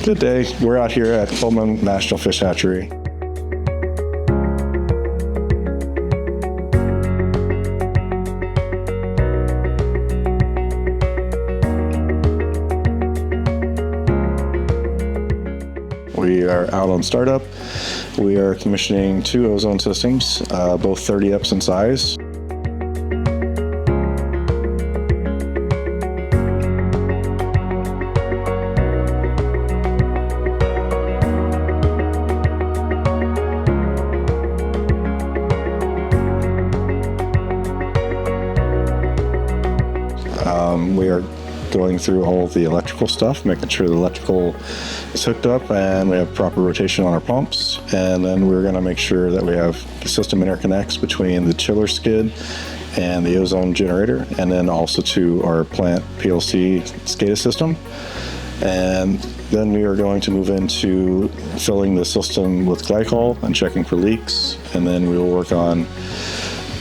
Good day. We're out here at Pullman National Fish Hatchery. We are out on startup. We are commissioning 2 ozone systems, both 30 EPS in size. We are going through all of the electrical stuff, making sure the electrical is hooked up and we have proper rotation on our pumps. And then we're going to make sure that we have the system interconnects between the chiller skid and the ozone generator, and then also to our plant PLC SCADA system. And then we are going to move into filling the system with glycol and checking for leaks. And then we will work on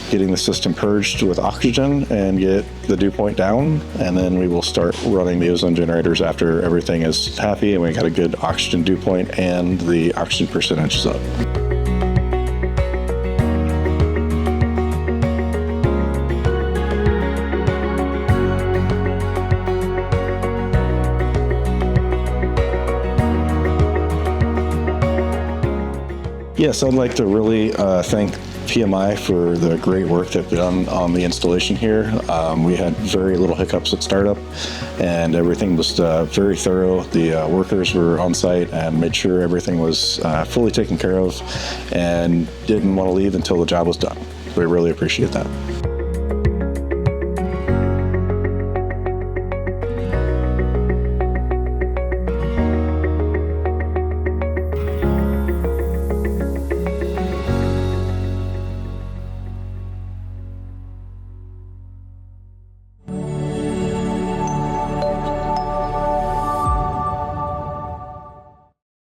getting the system purged with oxygen and get the dew point down, and then we will start running the ozone generators after everything is happy and we got a good oxygen dew point and the oxygen percentage is up. Yes, I'd like to really thank PMI for the great work they've done on the installation here. We had very little hiccups at startup and everything was very thorough. The workers were on site and made sure everything was fully taken care of and didn't want to leave until the job was done. We really appreciate that.